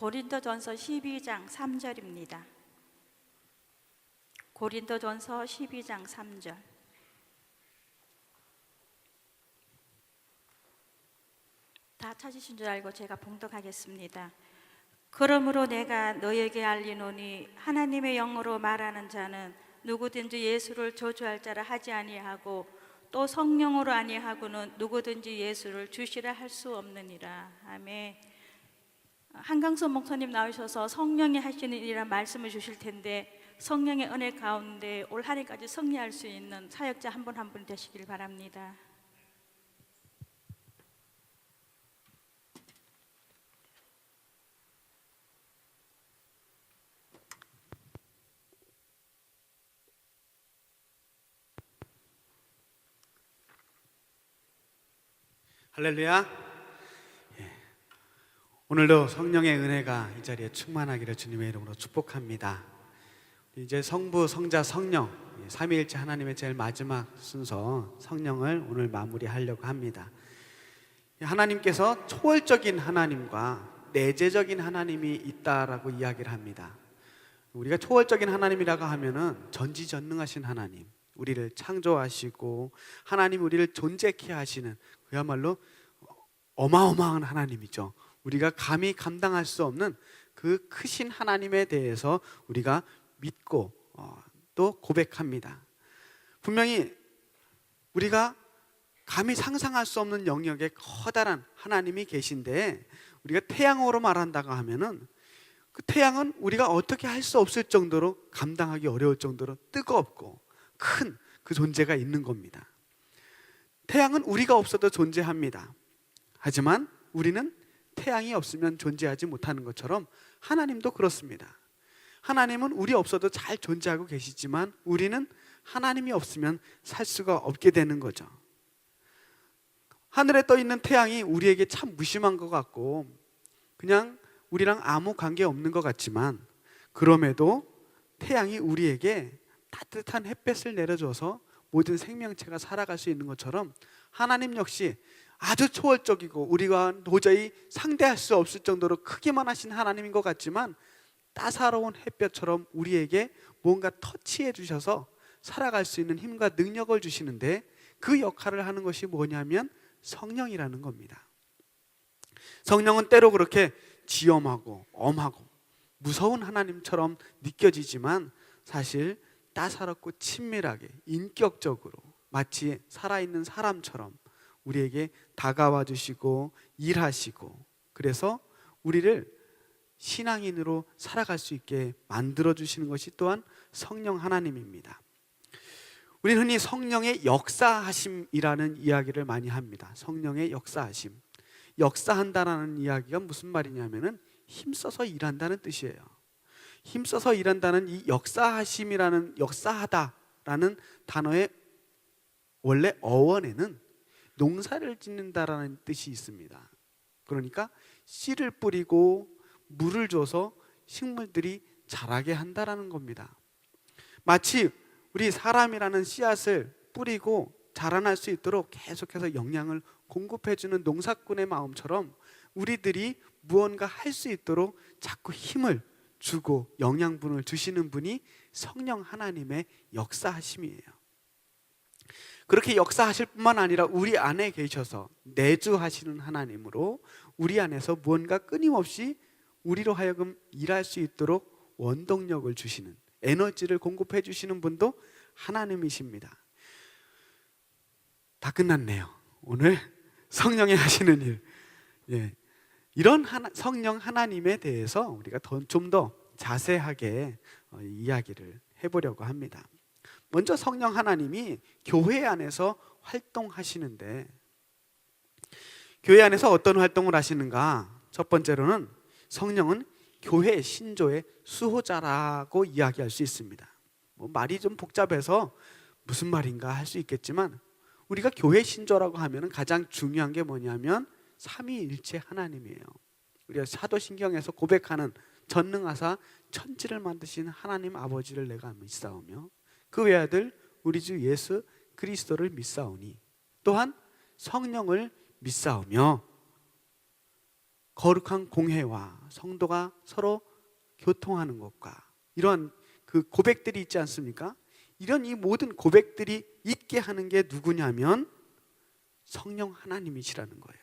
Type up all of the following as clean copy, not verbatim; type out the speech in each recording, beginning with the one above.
고린도전서 12장 3절입니다. 고린도전서 12장 3절. 다 찾으신 줄 알고 제가 봉독하겠습니다. 그러므로 내가 너에게 알리노니 하나님의 영으로 말하는 자는 누구든지 예수를 저주할 자라 하지 아니하고 또 성령으로 아니하고는 누구든지 예수를 주시라 할 수 없느니라. 아멘. 한강선 목사님 나오셔서 성령이 하시는 일이란 말씀을 주실 텐데, 성령의 은혜 가운데 올 한 해까지 승리할 수 있는 사역자 한 분 한 분 되시길 바랍니다. 할렐루야. 오늘도 성령의 은혜가 이 자리에 충만하기를 주님의 이름으로 축복합니다. 이제 성부, 성자, 성령, 삼위일체 하나님의 제일 마지막 순서 성령을 오늘 마무리하려고 합니다. 하나님께서 초월적인 하나님과 내재적인 하나님이 있다라고 이야기를 합니다. 우리가 초월적인 하나님이라고 하면은 전지전능하신 하나님, 우리를 창조하시고 하나님 우리를 존재케 하시는 그야말로 어마어마한 하나님이죠. 우리가 감히 감당할 수 없는 그 크신 하나님에 대해서 우리가 믿고 또 고백합니다. 분명히 우리가 감히 상상할 수 없는 영역에 커다란 하나님이 계신데, 우리가 태양으로 말한다고 하면은 그 태양은 우리가 어떻게 할 수 없을 정도로 감당하기 어려울 정도로 뜨겁고 큰 그 존재가 있는 겁니다. 태양은 우리가 없어도 존재합니다. 하지만 우리는 태양이 없으면 존재하지 못하는 것처럼 하나님도 그렇습니다. 하나님은 우리 없어도 잘 존재하고 계시지만 우리는 하나님이 없으면 살 수가 없게 되는 거죠. 하늘에 떠 있는 태양이 우리에게 참 무심한 것 같고 그냥 우리랑 아무 관계 없는 것 같지만, 그럼에도 태양이 우리에게 따뜻한 햇볕을 내려줘서 모든 생명체가 살아갈 수 있는 것처럼 하나님 역시 아주 초월적이고 우리가 도저히 상대할 수 없을 정도로 크기만 하신 하나님인 것 같지만, 따사로운 햇볕처럼 우리에게 뭔가 터치해 주셔서 살아갈 수 있는 힘과 능력을 주시는데, 그 역할을 하는 것이 뭐냐면 성령이라는 겁니다. 성령은 때로 그렇게 지엄하고 엄하고 무서운 하나님처럼 느껴지지만 사실 따사롭고 친밀하게 인격적으로 마치 살아있는 사람처럼 우리에게 다가와 주시고 일하시고, 그래서 우리를 신앙인으로 살아갈 수 있게 만들어 주시는 것이 또한 성령 하나님입니다. 우리는 흔히 성령의 역사하심이라는 이야기를 많이 합니다. 성령의 역사하심. 역사한다라는 이야기가 무슨 말이냐면은 힘써서 일한다는 뜻이에요. 힘써서 일한다는 이 역사하심이라는, 역사하다라는 단어의 원래 어원에는 농사를 짓는다라는 뜻이 있습니다. 그러니까 씨를 뿌리고 물을 줘서 식물들이 자라게 한다라는 겁니다. 마치 우리 사람이라는 씨앗을 뿌리고 자라날 수 있도록 계속해서 영양을 공급해주는 농사꾼의 마음처럼 우리들이 무언가 할 수 있도록 자꾸 힘을 주고 영양분을 주시는 분이 성령 하나님의 역사하심이에요. 그렇게 역사하실 뿐만 아니라 우리 안에 계셔서 내주하시는 하나님으로 우리 안에서 무언가 끊임없이 우리로 하여금 일할 수 있도록 원동력을 주시는, 에너지를 공급해 주시는 분도 하나님이십니다. 다 끝났네요. 오늘 성령이 하시는 일, 이런 성령 하나님에 대해서 우리가 좀 더 자세하게 이야기를 해보려고 합니다. 먼저 성령 하나님이 교회 안에서 활동하시는데, 교회 안에서 어떤 활동을 하시는가? 첫 번째로는 성령은 교회 신조의 수호자라고 이야기할 수 있습니다. 말이 좀 복잡해서 무슨 말인가 할 수 있겠지만, 우리가 교회 신조라고 하면 가장 중요한 게 뭐냐면 삼위일체 하나님이에요. 우리가 사도신경에서 고백하는 전능하사 천지를 만드신 하나님 아버지를 내가 믿사오며 그 외아들 우리 주 예수 그리스도를 믿사오니 또한 성령을 믿사오며, 거룩한 공회와 성도가 서로 교통하는 것과 이런 그 고백들이 있지 않습니까? 이런 이 모든 고백들이 있게 하는 게 누구냐면 성령 하나님이시라는 거예요.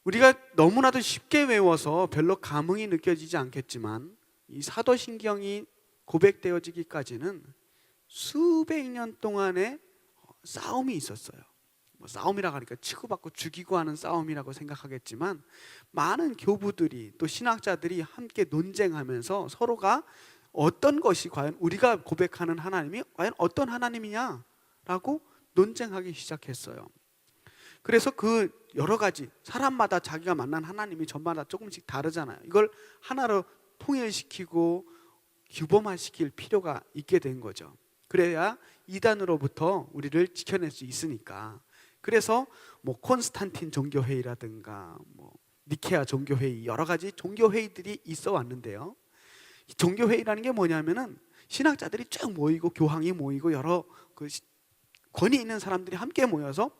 우리가 너무나도 쉽게 외워서 별로 감흥이 느껴지지 않겠지만 이 사도신경이 고백되어지기까지는 수백 년 동안의 싸움이 있었어요. 싸움이라고 하니까 치고받고 죽이고 하는 싸움이라고 생각하겠지만 많은 교부들이 또 신학자들이 함께 논쟁하면서 서로가 어떤 것이 과연 우리가 고백하는 하나님이 과연 어떤 하나님이냐라고 논쟁하기 시작했어요. 그래서 그 여러 가지 사람마다 자기가 만난 하나님이 저마다 조금씩 다르잖아요. 이걸 하나로 통일시키고 규범화시킬 필요가 있게 된 거죠. 그래야 이단으로부터 우리를 지켜낼 수 있으니까. 그래서 콘스탄틴 종교회의라든가 니케아 종교회의 여러 가지 종교회의들이 있어 왔는데요. 이 종교회의라는 게 뭐냐면은 신학자들이 쭉 모이고 교황이 모이고 여러 그 권위 있는 사람들이 함께 모여서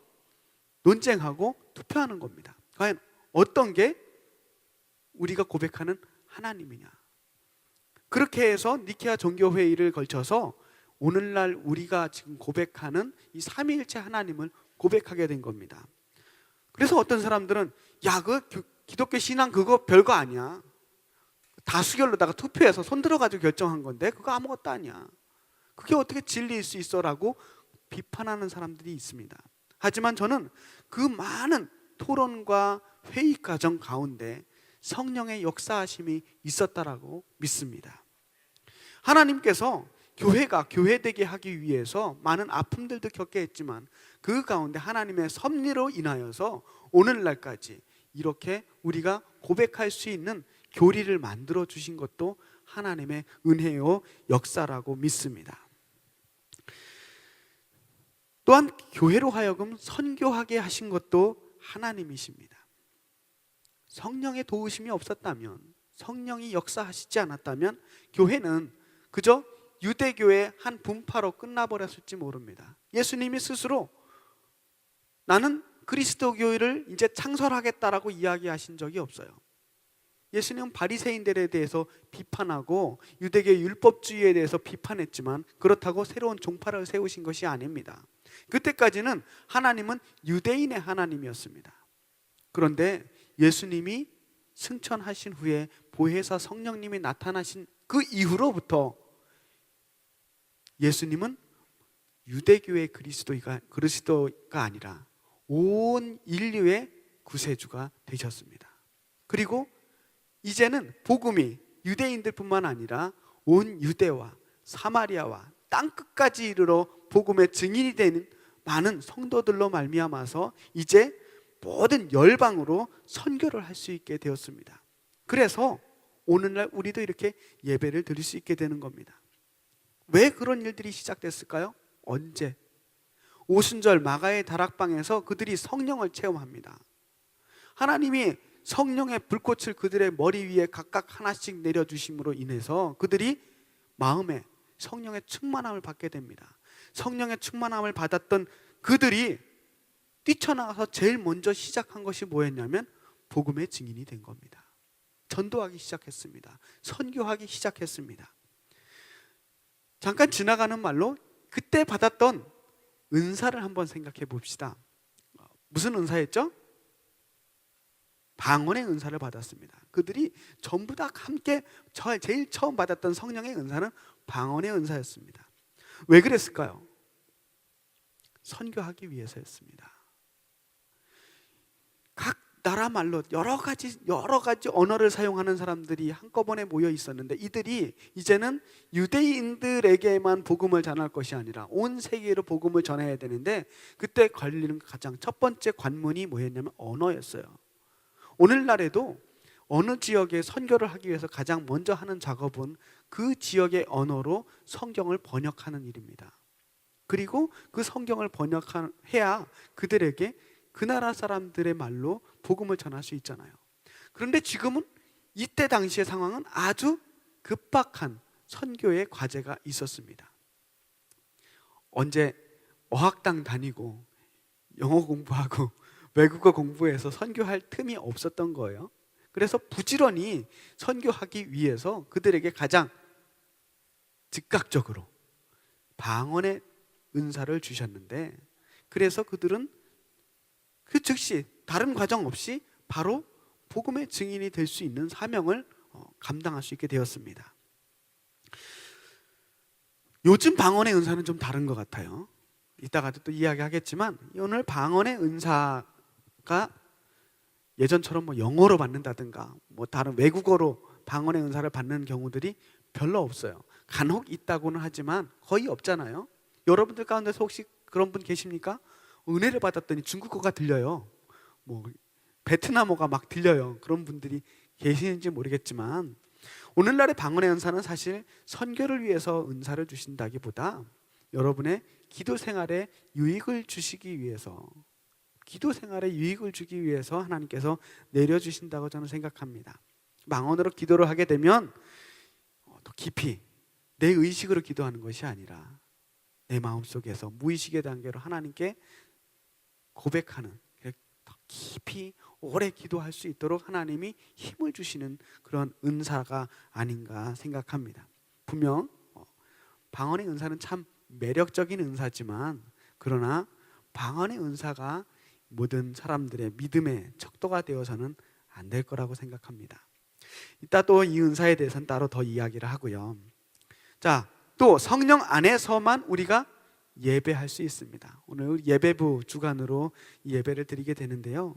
논쟁하고 투표하는 겁니다. 과연 어떤 게 우리가 고백하는 하나님이냐. 그렇게 해서 니케아 종교회의를 걸쳐서 오늘날 우리가 지금 고백하는 이 삼위일체 하나님을 고백하게 된 겁니다. 그래서 어떤 사람들은 그 기독교 신앙 그거 별거 아니야. 다수결로다가 투표해서 손 들어가지고 결정한 건데 그거 아무것도 아니야. 그게 어떻게 진리일 수 있어라고 비판하는 사람들이 있습니다. 하지만 저는 그 많은 토론과 회의 과정 가운데 성령의 역사하심이 있었다라고 믿습니다. 하나님께서 교회가 교회되게 하기 위해서 많은 아픔들도 겪게 했지만 그 가운데 하나님의 섭리로 인하여서 오늘날까지 이렇게 우리가 고백할 수 있는 교리를 만들어 주신 것도 하나님의 은혜요 역사라고 믿습니다. 또한 교회로 하여금 선교하게 하신 것도 하나님이십니다. 성령의 도우심이 없었다면, 성령이 역사하시지 않았다면 교회는 그저 유대교의 한 분파로 끝나버렸을지 모릅니다. 예수님이 스스로 나는 그리스도교회를 이제 창설하겠다라고 이야기하신 적이 없어요. 예수님은 바리새인들에 대해서 비판하고 유대교 율법주의에 대해서 비판했지만 그렇다고 새로운 종파를 세우신 것이 아닙니다. 그때까지는 하나님은 유대인의 하나님이었습니다. 그런데 예수님이 승천하신 후에 보혜사 성령님이 나타나신 그 이후로부터 예수님은 유대교의 그리스도가 아니라 온 인류의 구세주가 되셨습니다. 그리고 이제는 복음이 유대인들뿐만 아니라 온 유대와 사마리아와 땅끝까지 이르러 복음의 증인이 되는 많은 성도들로 말미암아서 이제 모든 열방으로 선교를 할 수 있게 되었습니다. 그래서 오늘날 우리도 이렇게 예배를 드릴 수 있게 되는 겁니다. 왜 그런 일들이 시작됐을까요? 언제? 오순절 마가의 다락방에서 그들이 성령을 체험합니다. 하나님이 성령의 불꽃을 그들의 머리 위에 각각 하나씩 내려주심으로 인해서 그들이 마음에 성령의 충만함을 받게 됩니다. 성령의 충만함을 받았던 그들이 뛰쳐나가서 제일 먼저 시작한 것이 뭐였냐면 복음의 증인이 된 겁니다. 전도하기 시작했습니다. 선교하기 시작했습니다. 잠깐 지나가는 말로 그때 받았던 은사를 한번 생각해 봅시다. 무슨 은사였죠? 방언의 은사를 받았습니다. 그들이 전부 다 함께 제일 처음 받았던 성령의 은사는 방언의 은사였습니다. 왜 그랬을까요? 선교하기 위해서였습니다. 각 나라 말로 여러 가지 언어를 사용하는 사람들이 한꺼번에 모여 있었는데 이들이 이제는 유대인들에게만 복음을 전할 것이 아니라 온 세계로 복음을 전해야 되는데 그때 걸리는 가장 첫 번째 관문이 뭐였냐면 언어였어요. 오늘날에도 어느 지역에 선교를 하기 위해서 가장 먼저 하는 작업은 그 지역의 언어로 성경을 번역하는 일입니다. 그리고 그 성경을 번역해야 그들에게 그 나라 사람들의 말로 복음을 전할 수 있잖아요. 그런데 지금은 이때 당시의 상황은 아주 급박한 선교의 과제가 있었습니다. 언제 어학당 다니고 영어 공부하고 외국어 공부해서 선교할 틈이 없었던 거예요. 그래서 부지런히 선교하기 위해서 그들에게 가장 즉각적으로 방언의 은사를 주셨는데, 그래서 그들은 그 즉시 다른 과정 없이 바로 복음의 증인이 될 수 있는 사명을 감당할 수 있게 되었습니다. 요즘 방언의 은사는 좀 다른 것 같아요. 이따가도 또 이야기하겠지만, 오늘 방언의 은사가 예전처럼 뭐 영어로 받는다든가 뭐 다른 외국어로 방언의 은사를 받는 경우들이 별로 없어요. 간혹 있다고는 하지만 거의 없잖아요. 여러분들 가운데서 혹시 그런 분 계십니까? 은혜를 받았더니 중국어가 들려요. 뭐 베트남어가 막 들려요. 그런 분들이 계시는지 모르겠지만, 오늘날의 방언의 은사는 사실 선교를 위해서 은사를 주신다기보다 여러분의 기도 생활에 유익을 주시기 위해서, 기도 생활에 유익을 주기 위해서 하나님께서 내려주신다고 저는 생각합니다. 방언으로 기도를 하게 되면 더 깊이 내 의식으로 기도하는 것이 아니라 내 마음속에서 무의식의 단계로 하나님께 고백하는, 더 깊이 오래 기도할 수 있도록 하나님이 힘을 주시는 그런 은사가 아닌가 생각합니다. 분명 방언의 은사는 참 매력적인 은사지만, 그러나 방언의 은사가 모든 사람들의 믿음의 척도가 되어서는 안 될 거라고 생각합니다. 이따 또 이 은사에 대해서는 따로 더 이야기를 하고요. 자, 또 성령 안에서만 우리가 예배할 수 있습니다. 오늘 예배부 주간으로 이 예배를 드리게 되는데요,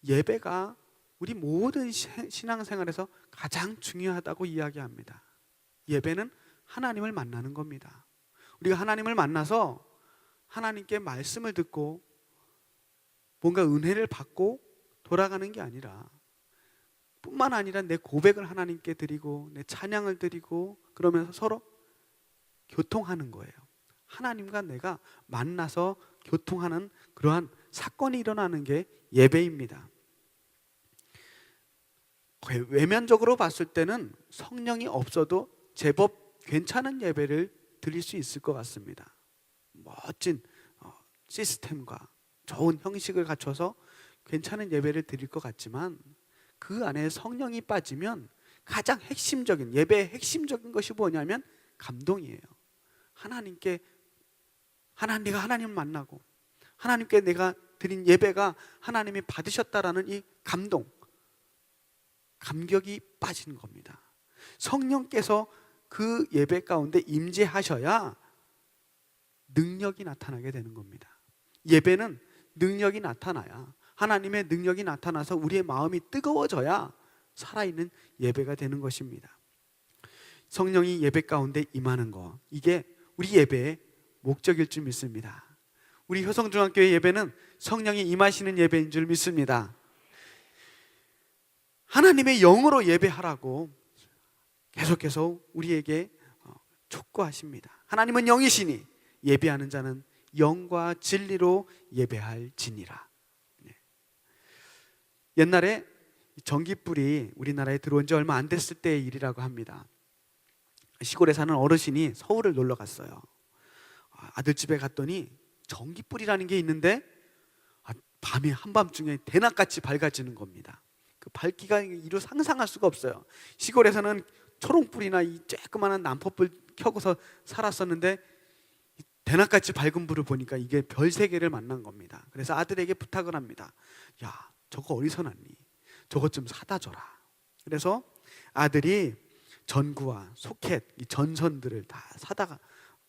예배가 우리 모든 신앙생활에서 가장 중요하다고 이야기합니다. 예배는 하나님을 만나는 겁니다. 우리가 하나님을 만나서 하나님께 말씀을 듣고 뭔가 은혜를 받고 돌아가는 게 아니라, 뿐만 아니라 내 고백을 하나님께 드리고 내 찬양을 드리고 그러면서 서로 교통하는 거예요. 하나님과 내가 만나서 교통하는 그러한 사건이 일어나는 게 예배입니다. 외면적으로 봤을 때는 성령이 없어도 제법 괜찮은 예배를 드릴 수 있을 것 같습니다. 멋진 시스템과 좋은 형식을 갖춰서 괜찮은 예배를 드릴 것 같지만, 그 안에 성령이 빠지면 가장 핵심적인, 예배의 핵심적인 것이 뭐냐면 감동이에요. 내가 하나님을 만나고 하나님께 내가 드린 예배가 하나님이 받으셨다라는 이 감격이 빠지는 겁니다. 성령께서 그 예배 가운데 임재하셔야 능력이 나타나게 되는 겁니다. 예배는 능력이 나타나야, 하나님의 능력이 나타나서 우리의 마음이 뜨거워져야 살아있는 예배가 되는 것입니다. 성령이 예배 가운데 임하는 것, 이게 우리 예배의 목적일 줄 믿습니다. 우리 효성중학교의 예배는 성령이 임하시는 예배인 줄 믿습니다. 하나님의 영으로 예배하라고 계속해서 우리에게 촉구하십니다. 하나님은 영이시니 예배하는 자는 영과 진리로 예배할지니라. 옛날에 전기불이 우리나라에 들어온 지 얼마 안 됐을 때의 일이라고 합니다. 시골에 사는 어르신이 서울을 놀러 갔어요. 아들 집에 갔더니 전기불이라는 게 있는데 밤에 한밤중에 대낮같이 밝아지는 겁니다. 그 밝기가 이루 상상할 수가 없어요. 시골에서는 초롱불이나 이 쬐끄만한 난포불 켜고서 살았었는데 대낮같이 밝은 불을 보니까 이게 별 세 개를 만난 겁니다. 그래서 아들에게 부탁을 합니다. 야, 저거 어디서 났니? 저것 좀 사다 줘라. 그래서 아들이 전구와 소켓, 이 전선들을 다 사다가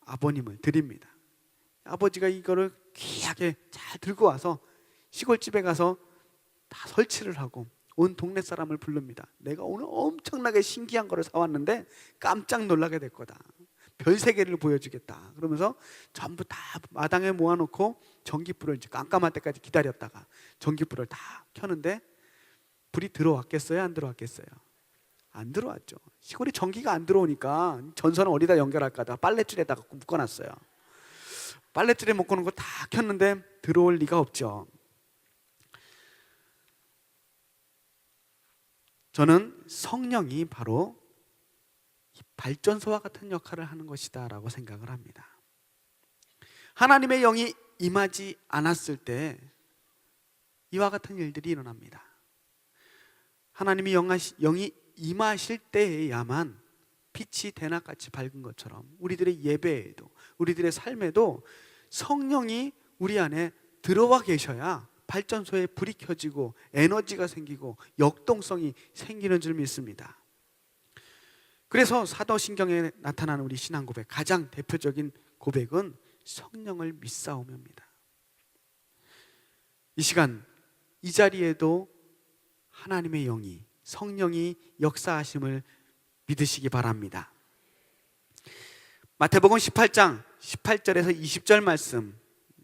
아버님을 드립니다. 아버지가 이거를 귀하게 잘 들고 와서 시골집에 가서 다 설치를 하고 온 동네 사람을 부릅니다. 내가 오늘 엄청나게 신기한 거를 사왔는데 깜짝 놀라게 될 거다. 별 세 개를 보여주겠다. 그러면서 전부 다 마당에 모아놓고 전기불을 이제 깜깜할 때까지 기다렸다가 전기불을 다 켜는데 불이 들어왔겠어요? 안 들어왔겠어요? 안 들어왔죠. 시골에 전기가 안 들어오니까 전선을 어디다 연결할까 하다가 빨랫줄에다가 묶어놨어요. 빨랫줄에 묶어놓은 거 다 켰는데 들어올 리가 없죠. 저는 성령이 바로 발전소와 같은 역할을 하는 것이다 라고 생각을 합니다. 하나님의 영이 임하지 않았을 때 이와 같은 일들이 일어납니다. 하나님이 영이 임하실 때에야만 빛이 대낮같이 밝은 것처럼 우리들의 예배에도, 우리들의 삶에도 성령이 우리 안에 들어와 계셔야 발전소에 불이 켜지고 에너지가 생기고 역동성이 생기는 줄 믿습니다. 그래서 사도신경에 나타나는 우리 신앙 고백, 가장 대표적인 고백은 성령을 믿사오며입니다. 이 시간 이 자리에도 하나님의 영이, 성령이 역사하심을 믿으시기 바랍니다. 마태복음 18장 18절에서 20절 말씀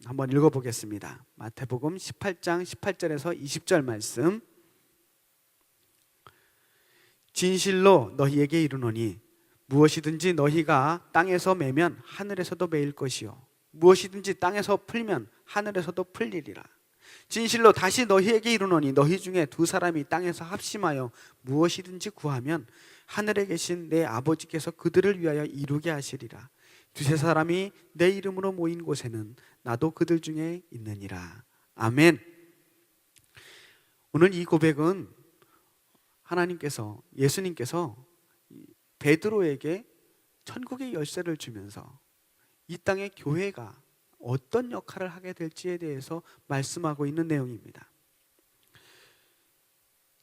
한번 읽어보겠습니다. 마태복음 18장 18절에서 20절 말씀. 진실로 너희에게 이르노니 무엇이든지 너희가 땅에서 매면 하늘에서도 매일 것이요 무엇이든지 땅에서 풀면 하늘에서도 풀리리라. 진실로 다시 너희에게 이르노니 너희 중에 두 사람이 땅에서 합심하여 무엇이든지 구하면 하늘에 계신 내 아버지께서 그들을 위하여 이루게 하시리라. 두세 사람이 내 이름으로 모인 곳에는 나도 그들 중에 있느니라. 아멘. 오늘 이 고백은 하나님께서, 예수님께서 베드로에게 천국의 열쇠를 주면서 이 땅의 교회가 어떤 역할을 하게 될지에 대해서 말씀하고 있는 내용입니다.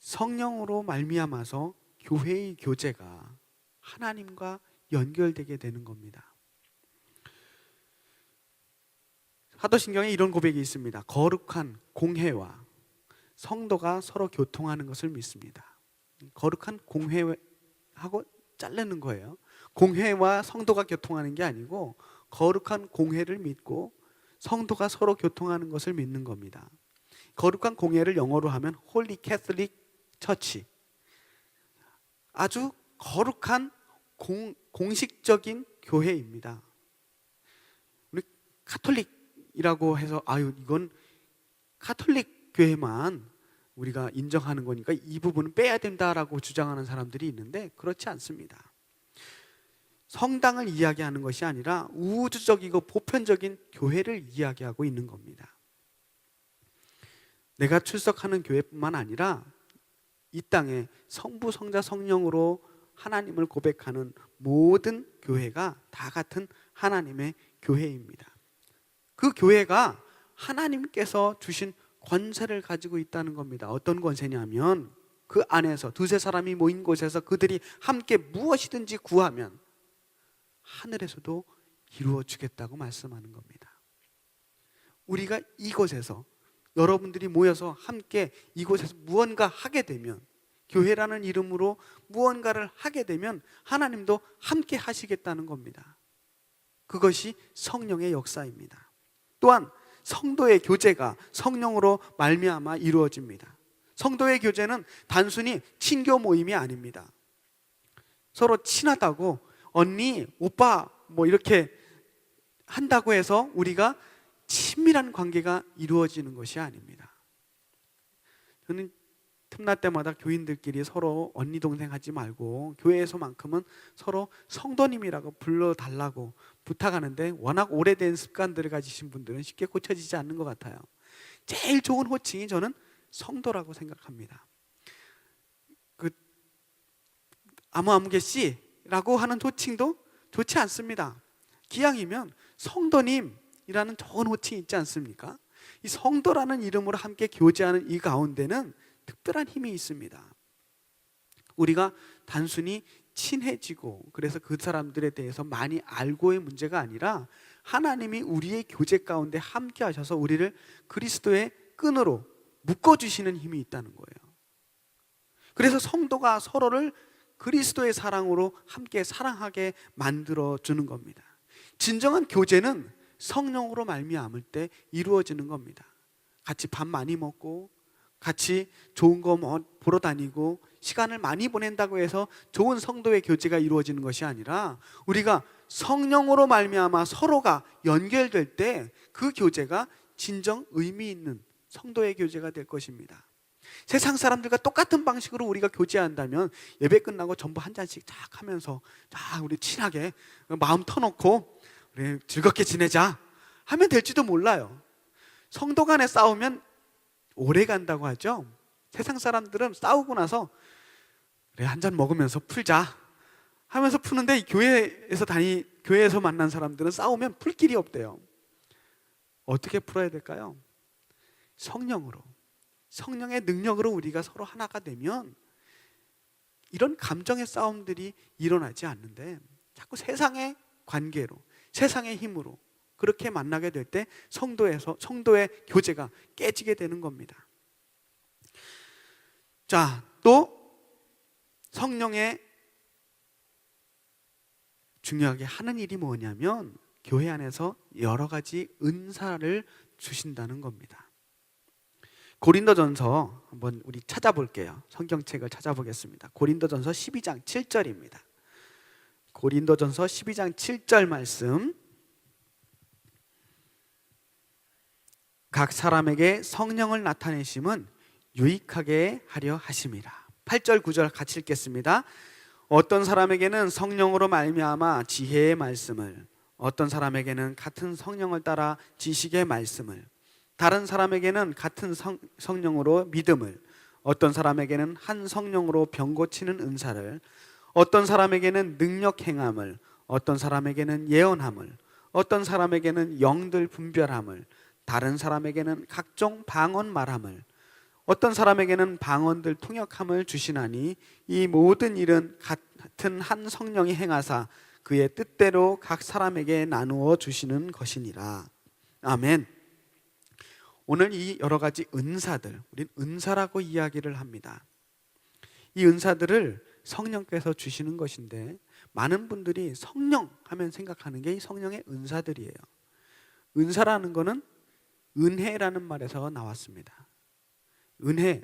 성령으로 말미암아서 교회의 교제가 하나님과 연결되게 되는 겁니다. 사도신경에 이런 고백이 있습니다. 거룩한 공회와 성도가 서로 교통하는 것을 믿습니다. 거룩한 공회하고 자르는 거예요. 공회와 성도가 교통하는 게 아니고 거룩한 공회를 믿고 성도가 서로 교통하는 것을 믿는 겁니다. 거룩한 공회를 영어로 하면 Holy Catholic Church, 아주 거룩한 공식적인 교회입니다. 우리 카톨릭이라고 해서 이건 카톨릭 교회만 우리가 인정하는 거니까 이 부분은 빼야 된다라고 주장하는 사람들이 있는데 그렇지 않습니다. 성당을 이야기하는 것이 아니라 우주적이고 보편적인 교회를 이야기하고 있는 겁니다. 내가 출석하는 교회뿐만 아니라 이 땅에 성부, 성자, 성령으로 하나님을 고백하는 모든 교회가 다 같은 하나님의 교회입니다. 그 교회가 하나님께서 주신 권세를 가지고 있다는 겁니다. 어떤 권세냐면 그 안에서 두세 사람이 모인 곳에서 그들이 함께 무엇이든지 구하면 하늘에서도 이루어 주겠다고 말씀하는 겁니다. 우리가 이곳에서, 여러분들이 모여서 함께 이곳에서 무언가 하게 되면, 교회라는 이름으로 무언가를 하게 되면 하나님도 함께 하시겠다는 겁니다. 그것이 성령의 역사입니다. 또한 성도의 교제가 성령으로 말미암아 이루어집니다. 성도의 교제는 단순히 친교 모임이 아닙니다. 서로 친하다고 언니, 오빠 뭐 이렇게 한다고 해서 우리가 친밀한 관계가 이루어지는 것이 아닙니다. 저는 틈날 때마다 교인들끼리 서로 언니 동생 하지 말고 교회에서만큼은 서로 성도님이라고 불러달라고 부탁하는데 워낙 오래된 습관들을 가지신 분들은 쉽게 고쳐지지 않는 것 같아요. 제일 좋은 호칭이 저는 성도라고 생각합니다. 아무개 씨라고 하는 호칭도 좋지 않습니다. 기왕이면 성도님이라는 좋은 호칭이 있지 않습니까? 이 성도라는 이름으로 함께 교제하는 이 가운데는 특별한 힘이 있습니다. 우리가 단순히 친해지고 그래서 그 사람들에 대해서 많이 알고의 문제가 아니라 하나님이 우리의 교제 가운데 함께 하셔서 우리를 그리스도의 끈으로 묶어주시는 힘이 있다는 거예요. 그래서 성도가 서로를 그리스도의 사랑으로 함께 사랑하게 만들어주는 겁니다. 진정한 교제는 성령으로 말미암을 때 이루어지는 겁니다. 같이 밥 많이 먹고 같이 좋은 거 보러 다니고 시간을 많이 보낸다고 해서 좋은 성도의 교제가 이루어지는 것이 아니라 우리가 성령으로 말미암아 서로가 연결될 때 그 교제가 진정 의미 있는 성도의 교제가 될 것입니다. 세상 사람들과 똑같은 방식으로 우리가 교제한다면 예배 끝나고 전부 한 잔씩 쫙 하면서 우리 친하게 마음 터놓고 우리 즐겁게 지내자 하면 될지도 몰라요. 성도 간에 싸우면 오래 간다고 하죠. 세상 사람들은 싸우고 나서 그래, 한 잔 먹으면서 풀자 하면서 푸는데 교회에서 만난 사람들은 싸우면 풀 길이 없대요. 어떻게 풀어야 될까요? 성령으로, 성령의 능력으로 우리가 서로 하나가 되면 이런 감정의 싸움들이 일어나지 않는데, 자꾸 세상의 관계로, 세상의 힘으로 그렇게 만나게 될 때 성도의 교제가 깨지게 되는 겁니다. 자, 또 성령의 중요하게 하는 일이 뭐냐면 교회 안에서 여러 가지 은사를 주신다는 겁니다. 고린도전서 한번 우리 찾아볼게요. 성경책을 찾아보겠습니다. 고린도전서 12장 7절입니다. 고린도전서 12장 7절 말씀. 각 사람에게 성령을 나타내심은 유익하게 하려 하심이라. 8절 9절 같이 읽겠습니다. 어떤 사람에게는 성령으로 말미암아 지혜의 말씀을, 어떤 사람에게는 같은 성령을 따라 지식의 말씀을, 다른 사람에게는 같은 성령으로 믿음을, 어떤 사람에게는 한 성령으로 병 고치는 은사를, 어떤 사람에게는 능력 행함을, 어떤 사람에게는 예언함을, 어떤 사람에게는 영들 분별함을, 다른 사람에게는 각종 방언 말함을, 어떤 사람에게는 방언들 통역함을 주시나니 이 모든 일은 같은 한 성령이 행하사 그의 뜻대로 각 사람에게 나누어 주시는 것이니라. 아멘. 오늘 이 여러 가지 은사들, 우린 은사라고 이야기를 합니다. 이 은사들을 성령께서 주시는 것인데, 많은 분들이 성령 하면 생각하는 게 이 성령의 은사들이에요. 은사라는 거는 은혜라는 말에서 나왔습니다. 은혜를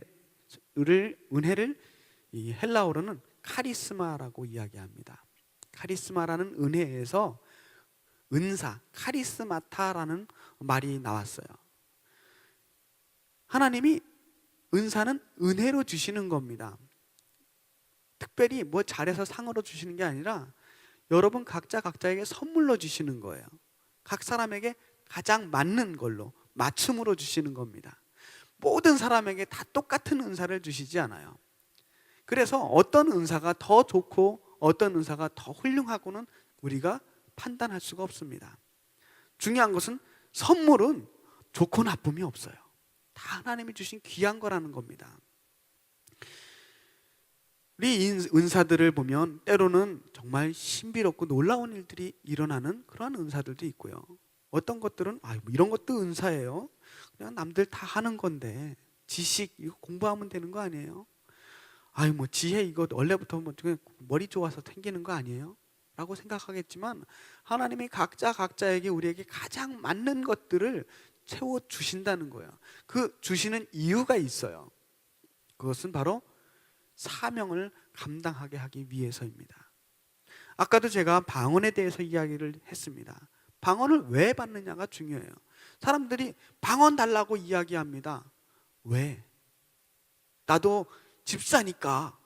이 헬라어로는 카리스마라고 이야기합니다. 카리스마라는 은혜에서 은사, 카리스마타라는 말이 나왔어요. 하나님이 은사는 은혜로 주시는 겁니다. 특별히 뭐 잘해서 상으로 주시는 게 아니라 여러분 각자에게 선물로 주시는 거예요. 각 사람에게 가장 맞는 걸로 맞춤으로 주시는 겁니다. 모든 사람에게 다 똑같은 은사를 주시지 않아요. 그래서 어떤 은사가 더 좋고 어떤 은사가 더 훌륭하고는 우리가 판단할 수가 없습니다. 중요한 것은 선물은 좋고 나쁨이 없어요. 다 하나님이 주신 귀한 거라는 겁니다. 우리 은사들을 보면 때로는 정말 신비롭고 놀라운 일들이 일어나는 그런 은사들도 있고요. 어떤 것들은 뭐 이런 것도 은사예요. 그냥 남들 다 하는 건데, 지식 이거 공부하면 되는 거 아니에요? 뭐 지혜 이거 원래부터 뭐 머리 좋아서 생기는 거 아니에요? 라고 생각하겠지만 하나님이 각자에게 우리에게 가장 맞는 것들을 채워 주신다는 거예요. 그 주시는 이유가 있어요. 그것은 바로 사명을 감당하게 하기 위해서입니다. 아까도 제가 방언에 대해서 이야기를 했습니다. 방언을 왜 받느냐가 중요해요. 사람들이 방언 달라고 이야기합니다. 왜? 나도 집사니까,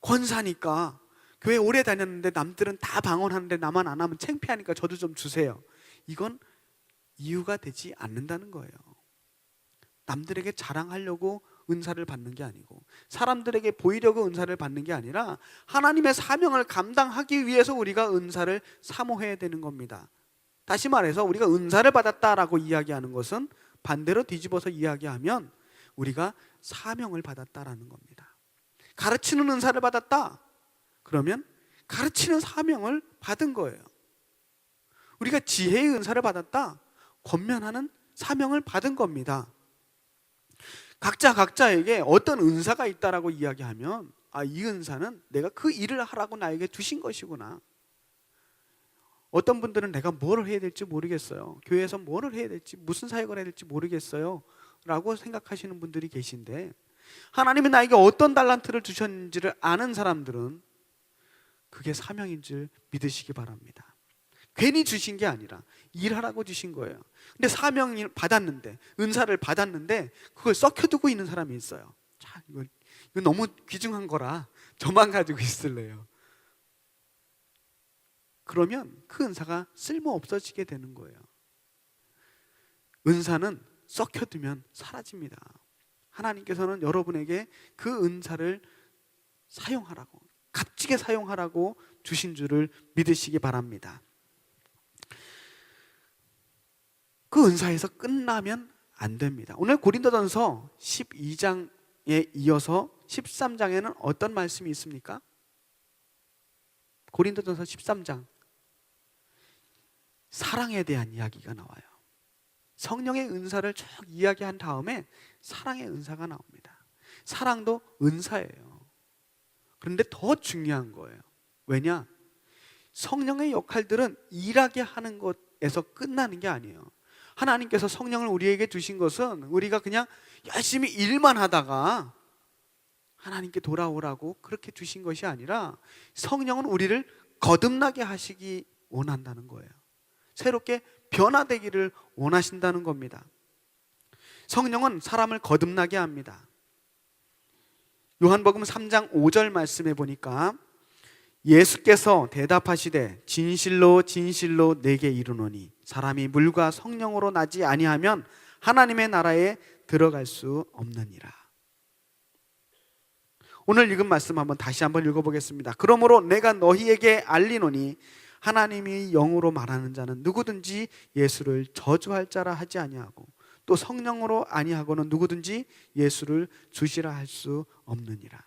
권사니까, 교회 오래 다녔는데 남들은 다 방언하는데 나만 안 하면 창피하니까 저도 좀 주세요. 이건 이유가 되지 않는다는 거예요. 남들에게 자랑하려고 은사를 받는 게 아니고, 사람들에게 보이려고 은사를 받는 게 아니라 하나님의 사명을 감당하기 위해서 우리가 은사를 사모해야 되는 겁니다. 다시 말해서 우리가 은사를 받았다라고 이야기하는 것은 반대로 뒤집어서 이야기하면 우리가 사명을 받았다라는 겁니다. 가르치는 은사를 받았다, 그러면 가르치는 사명을 받은 거예요. 우리가 지혜의 은사를 받았다, 권면하는 사명을 받은 겁니다. 각자에게 어떤 은사가 있다라고 이야기하면 이 은사는 내가 그 일을 하라고 나에게 주신 것이구나. 어떤 분들은 내가 뭘 해야 될지 모르겠어요, 교회에서 뭘 해야 될지, 무슨 사역을 해야 될지 모르겠어요 라고 생각하시는 분들이 계신데, 하나님이 나에게 어떤 달란트를 주셨는지를 아는 사람들은 그게 사명인 줄 믿으시기 바랍니다. 괜히 주신 게 아니라 일하라고 주신 거예요. 근데 사명을 받았는데, 은사를 받았는데 그걸 썩혀두고 있는 사람이 있어요. 자, 이거 너무 귀중한 거라 저만 가지고 있을래요. 그러면 그 은사가 쓸모 없어지게 되는 거예요. 은사는 썩혀두면 사라집니다. 하나님께서는 여러분에게 그 은사를 사용하라고, 값지게 사용하라고 주신 줄을 믿으시기 바랍니다. 그 은사에서 끝나면 안 됩니다. 오늘 고린도전서 12장에 이어서 13장에는 어떤 말씀이 있습니까? 고린도전서 13장, 사랑에 대한 이야기가 나와요. 성령의 은사를 쭉 이야기한 다음에 사랑의 은사가 나옵니다. 사랑도 은사예요. 그런데 더 중요한 거예요. 왜냐? 성령의 역할들은 일하게 하는 것에서 끝나는 게 아니에요. 하나님께서 성령을 우리에게 주신 것은 우리가 그냥 열심히 일만 하다가 하나님께 돌아오라고 그렇게 주신 것이 아니라 성령은 우리를 거듭나게 하시기 원한다는 거예요. 새롭게 변화되기를 원하신다는 겁니다. 성령은 사람을 거듭나게 합니다. 요한복음 3장 5절 말씀에 보니까 예수께서 대답하시되 진실로 진실로 내게 이르노니 사람이 물과 성령으로 나지 아니하면 하나님의 나라에 들어갈 수 없느니라. 오늘 읽은 말씀 다시 한번 읽어보겠습니다. 그러므로 내가 너희에게 알리노니 하나님이 영으로 말하는 자는 누구든지 예수를 저주할 자라 하지 아니하고 또 성령으로 아니하고는 누구든지 예수를 주시라 할 수 없느니라.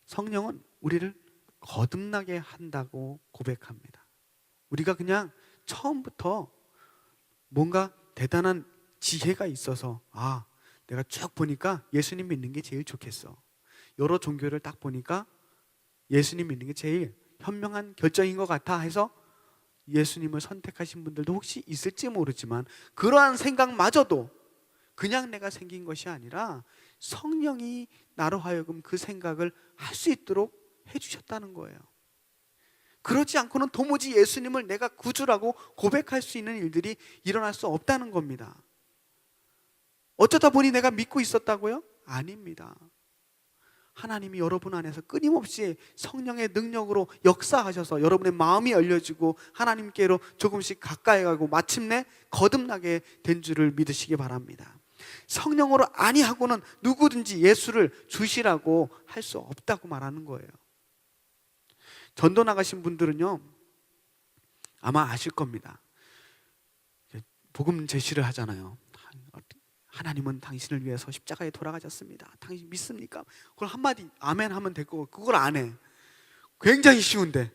성령은 우리를 거듭나게 한다고 고백합니다. 우리가 그냥 처음부터 뭔가 대단한 지혜가 있어서 내가 쭉 보니까 예수님 믿는 게 제일 좋겠어. 여러 종교를 딱 보니까 예수님 믿는 게 제일 현명한 결정인 것 같아 해서 예수님을 선택하신 분들도 혹시 있을지 모르지만 그러한 생각마저도 그냥 내가 생긴 것이 아니라 성령이 나로 하여금 그 생각을 할 수 있도록 해주셨다는 거예요. 그렇지 않고는 도무지 예수님을 내가 구주라고 고백할 수 있는 일들이 일어날 수 없다는 겁니다. 어쩌다 보니 내가 믿고 있었다고요? 아닙니다. 하나님이 여러분 안에서 끊임없이 성령의 능력으로 역사하셔서 여러분의 마음이 열려지고 하나님께로 조금씩 가까이 가고 마침내 거듭나게 된 줄을 믿으시기 바랍니다. 성령으로 아니하고는 누구든지 예수를 주시라고 할 수 없다고 말하는 거예요. 전도 나가신 분들은요 아마 아실 겁니다. 복음 제시를 하잖아요. 하나님은 당신을 위해서 십자가에 돌아가셨습니다. 당신 믿습니까? 그걸 한마디 아멘 하면 될 거고 그걸 안 해. 굉장히 쉬운데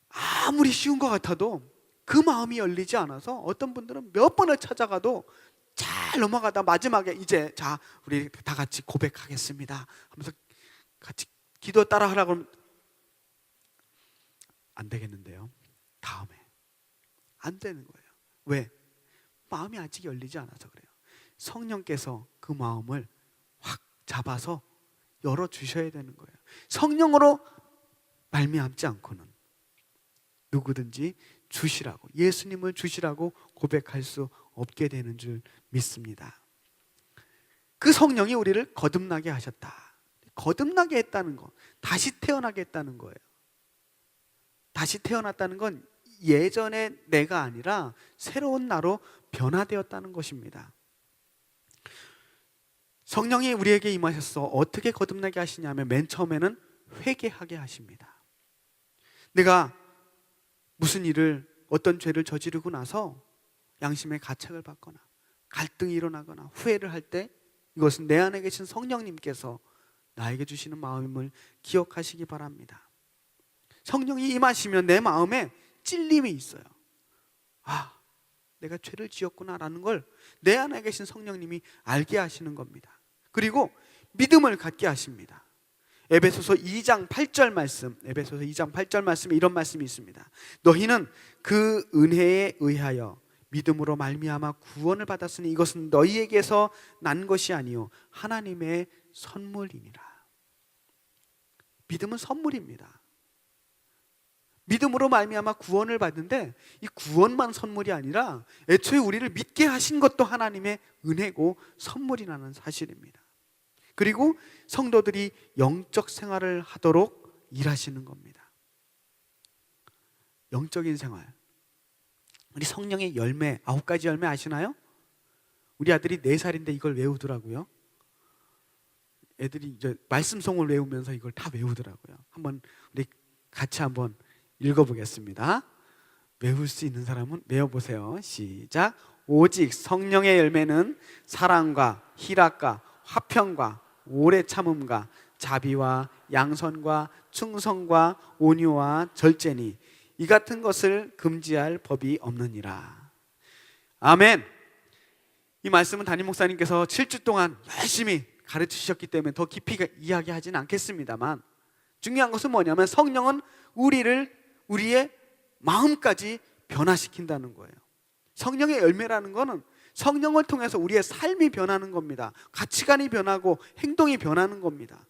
아무리 쉬운 것 같아도 그 마음이 열리지 않아서 어떤 분들은 몇 번을 찾아가도 잘 넘어가다 마지막에 이제 자 우리 다 같이 고백하겠습니다 하면서 같이 기도 따라 하라고 하면 안 되겠는데요. 다음에 안 되는 거예요. 왜? 마음이 아직 열리지 않아서 그래요. 성령께서 그 마음을 확 잡아서 열어주셔야 되는 거예요. 성령으로 말미암지 않고는 누구든지 주시라고, 예수님을 주시라고 고백할 수 없게 되는 줄 믿습니다. 그 성령이 우리를 거듭나게 하셨다. 거듭나게 했다는 거, 다시 태어나게 했다는 거예요. 다시 태어났다는 건 예전의 내가 아니라 새로운 나로 변화되었다는 것입니다. 성령이 우리에게 임하셔서 어떻게 거듭나게 하시냐면 맨 처음에는 회개하게 하십니다. 내가 무슨 일을 어떤 죄를 저지르고 나서 양심의 가책을 받거나 갈등이 일어나거나 후회를 할 때 이것은 내 안에 계신 성령님께서 나에게 주시는 마음을 기억하시기 바랍니다. 성령이 임하시면 내 마음에 찔림이 있어요. 내가 죄를 지었구나라는 걸 내 안에 계신 성령님이 알게 하시는 겁니다. 그리고 믿음을 갖게 하십니다. 에베소서 2장 8절 말씀, 에베소서 2장 8절 말씀에 이런 말씀이 있습니다. 너희는 그 은혜에 의하여 믿음으로 말미암아 구원을 받았으니 이것은 너희에게서 난 것이 아니요 하나님의 선물이니라. 믿음은 선물입니다. 믿음으로 말미암아 구원을 받는데 이 구원만 선물이 아니라 애초에 우리를 믿게 하신 것도 하나님의 은혜고 선물이라는 사실입니다. 그리고 성도들이 영적 생활을 하도록 일하시는 겁니다. 영적인 생활, 우리 성령의 열매 9가지 열매 아시나요? 우리 아들이 4살인데 이걸 외우더라고요. 애들이 이제 말씀송을 외우면서 이걸 다 외우더라고요. 한번 우리 같이 한번 읽어보겠습니다. 외울 수 있는 사람은 외워보세요. 시작. 오직 성령의 열매는 사랑과 희락과 화평과 오래 참음과 자비와 양선과 충성과 온유와 절제니 이 같은 것을 금지할 법이 없느니라. 아멘. 이 말씀은 담임 목사님께서 7주 동안 열심히 가르치셨기 때문에 더 깊이 이야기하지는 않겠습니다만, 중요한 것은 뭐냐면 성령은 우리의 마음까지 변화시킨다는 거예요. 성령의 열매라는 것은 성령을 통해서 우리의 삶이 변하는 겁니다. 가치관이 변하고 행동이 변하는 겁니다.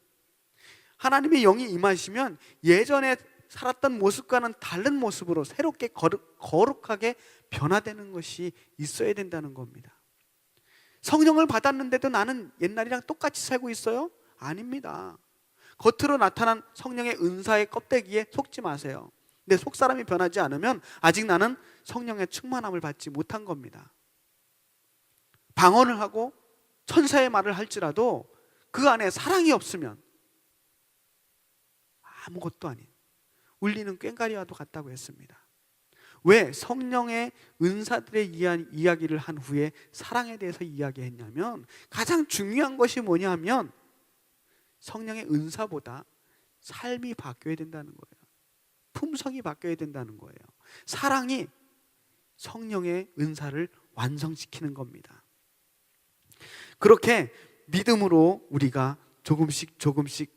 하나님의 영이 임하시면 예전에 살았던 모습과는 다른 모습으로 새롭게 거룩하게 변화되는 것이 있어야 된다는 겁니다. 성령을 받았는데도 나는 옛날이랑 똑같이 살고 있어요? 아닙니다. 겉으로 나타난 성령의 은사의 껍데기에 속지 마세요. 내 속사람이 변하지 않으면 아직 나는 성령의 충만함을 받지 못한 겁니다. 방언을 하고 천사의 말을 할지라도 그 안에 사랑이 없으면 아무것도 아닌 울리는 꽹과리와도 같다고 했습니다. 왜 성령의 은사들의 이야기를 한 후에 사랑에 대해서 이야기했냐면, 가장 중요한 것이 뭐냐면 성령의 은사보다 삶이 바뀌어야 된다는 거예요. 품성이 바뀌어야 된다는 거예요. 사랑이 성령의 은사를 완성시키는 겁니다. 그렇게 믿음으로 우리가 조금씩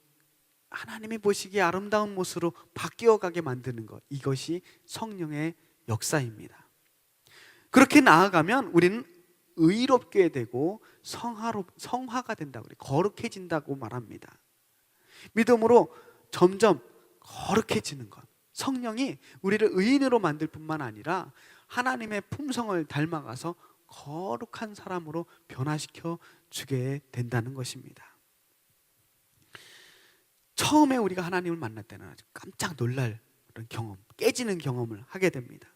하나님이 보시기에 아름다운 모습으로 바뀌어가게 만드는 것, 이것이 성령의 역사입니다. 그렇게 나아가면 우리는 의롭게 되고 성화가 된다고, 거룩해진다고 말합니다. 믿음으로 점점 거룩해지는 것, 성령이 우리를 의인으로 만들 뿐만 아니라 하나님의 품성을 닮아가서 거룩한 사람으로 변화시켜 주게 된다는 것입니다. 처음에 우리가 하나님을 만날 때는 아주 깜짝 놀랄 그런 경험, 깨지는 경험을 하게 됩니다.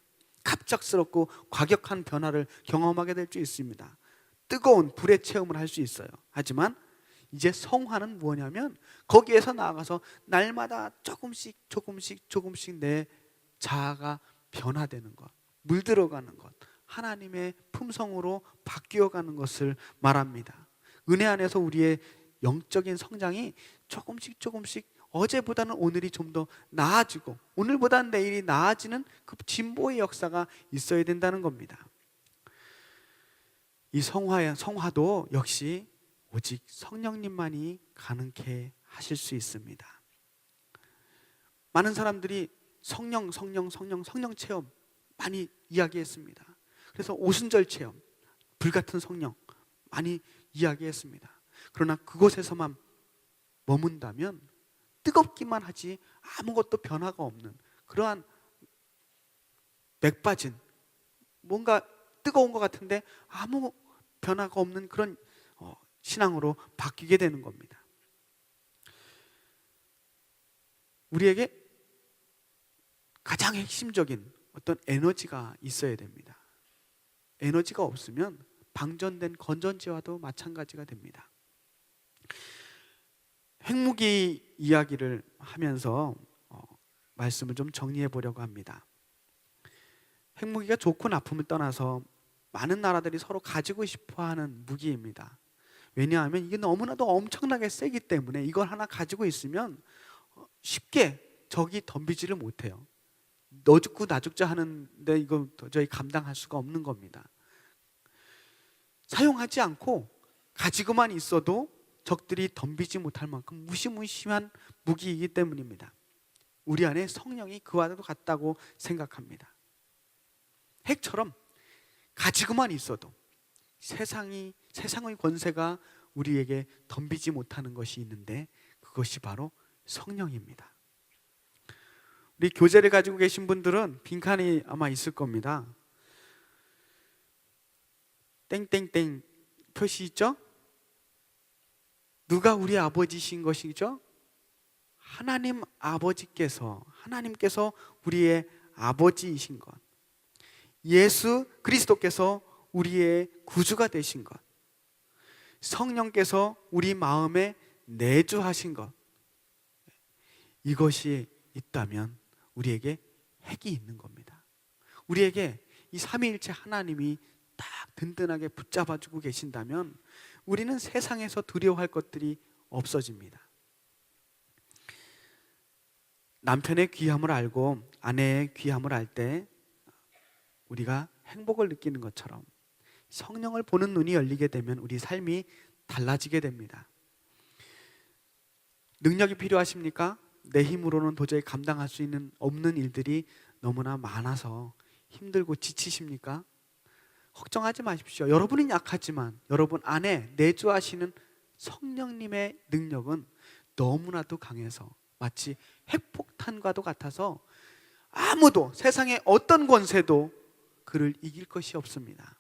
갑작스럽고 과격한 변화를 경험하게 될 수 있습니다. 뜨거운 불의 체험을 할 수 있어요. 하지만 이제 성화는 뭐냐면 거기에서 나아가서 날마다 조금씩 내 자아가 변화되는 것, 물들어가는 것, 하나님의 품성으로 바뀌어가는 것을 말합니다. 은혜 안에서 우리의 영적인 성장이 조금씩 어제보다는 오늘이 좀 더 나아지고 오늘보다는 내일이 나아지는 그 진보의 역사가 있어야 된다는 겁니다. 이 성화도 역시 오직 성령님만이 가능케 하실 수 있습니다. 많은 사람들이 성령 체험 많이 이야기했습니다. 그래서 오순절 체험, 불같은 성령 많이 이야기했습니다. 그러나 그곳에서만 머문다면 뜨겁기만 하지 아무것도 변화가 없는 그러한 맥빠진, 뭔가 뜨거운 것 같은데 아무 변화가 없는 그런 신앙으로 바뀌게 되는 겁니다. 우리에게 가장 핵심적인 어떤 에너지가 있어야 됩니다. 에너지가 없으면 방전된 건전지와도 마찬가지가 됩니다. 핵무기 이야기를 하면서 말씀을 좀 정리해 보려고 합니다. 핵무기가 좋고 나쁨을 떠나서 많은 나라들이 서로 가지고 싶어하는 무기입니다. 왜냐하면 이게 너무나도 엄청나게 세기 때문에 이걸 하나 가지고 있으면 쉽게 적이 덤비지를 못해요. 너 죽고 나 죽자 하는데 이거 도저히 감당할 수가 없는 겁니다. 사용하지 않고 가지고만 있어도 적들이 덤비지 못할 만큼 무시무시한 무기이기 때문입니다. 우리 안에 성령이 그와도 같다고 생각합니다. 핵처럼 가지고만 있어도 세상의 권세가 우리에게 덤비지 못하는 것이 있는데 그것이 바로 성령입니다. 우리 교재를 가지고 계신 분들은 빈칸이 아마 있을 겁니다. 땡땡땡 표시 있죠? 누가 우리 아버지신 것이죠? 하나님께서 우리의 아버지이신 것, 예수 그리스도께서 우리의 구주가 되신 것, 성령께서 우리 마음에 내주하신 것, 이것이 있다면 우리에게 핵이 있는 겁니다. 우리에게 이 삼위일체 하나님이 딱 든든하게 붙잡아주고 계신다면 우리는 세상에서 두려워할 것들이 없어집니다. 남편의 귀함을 알고 아내의 귀함을 알 때 우리가 행복을 느끼는 것처럼 성령을 보는 눈이 열리게 되면 우리 삶이 달라지게 됩니다. 능력이 필요하십니까? 내 힘으로는 도저히 감당할 수 없는 일들이 너무나 많아서 힘들고 지치십니까? 걱정하지 마십시오. 여러분은 약하지만 여러분 안에 내주하시는 성령님의 능력은 너무나도 강해서 마치 핵폭탄과도 같아서 아무도, 세상의 어떤 권세도 그를 이길 것이 없습니다.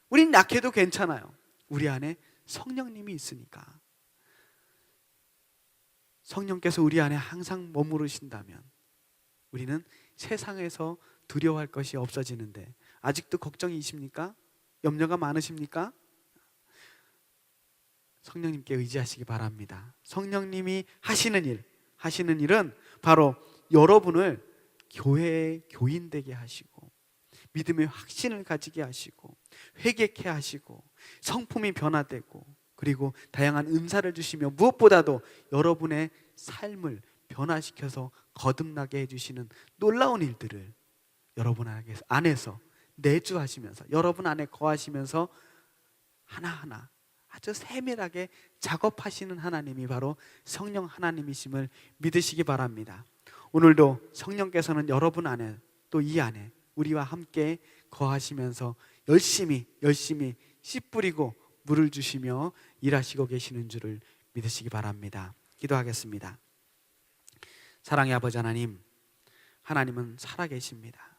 우린 약해도 괜찮아요. 우리 안에 성령님이 있으니까. 성령께서 우리 안에 항상 머무르신다면 우리는 세상에서 두려워할 것이 없어지는데, 아직도 걱정이십니까? 염려가 많으십니까? 성령님께 의지하시기 바랍니다. 성령님이 하시는 일은 바로 여러분을 교회의 교인 되게 하시고 믿음의 확신을 가지게 하시고 회개케 하시고 성품이 변화되고 그리고 다양한 은사를 주시며 무엇보다도 여러분의 삶을 변화시켜서 거듭나게 해주시는 놀라운 일들을 여러분 안에서 내주하시면서 여러분 안에 거하시면서 하나하나 아주 세밀하게 작업하시는 하나님이 바로 성령 하나님이심을 믿으시기 바랍니다. 오늘도 성령께서는 여러분 안에, 또 이 안에 우리와 함께 거하시면서 열심히 씨 뿌리고 물을 주시며 일하시고 계시는 줄을 믿으시기 바랍니다. 기도하겠습니다. 사랑의 아버지 하나님, 하나님은 살아계십니다.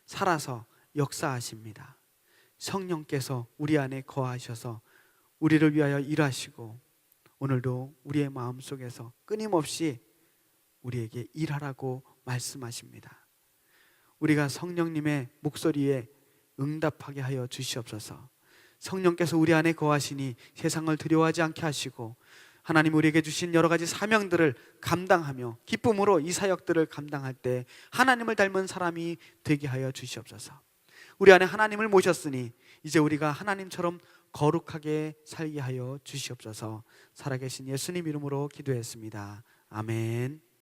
살아서 역사하십니다. 성령께서 우리 안에 거하셔서 우리를 위하여 일하시고 오늘도 우리의 마음속에서 끊임없이 우리에게 일하라고 말씀하십니다. 우리가 성령님의 목소리에 응답하게 하여 주시옵소서. 성령께서 우리 안에 거하시니 세상을 두려워하지 않게 하시고 하나님 우리에게 주신 여러 가지 사명들을 감당하며 기쁨으로 이 사역들을 감당할 때 하나님을 닮은 사람이 되게 하여 주시옵소서. 우리 안에 하나님을 모셨으니 이제 우리가 하나님처럼 거룩하게 살게 하여 주시옵소서. 살아계신 예수님 이름으로 기도했습니다. 아멘.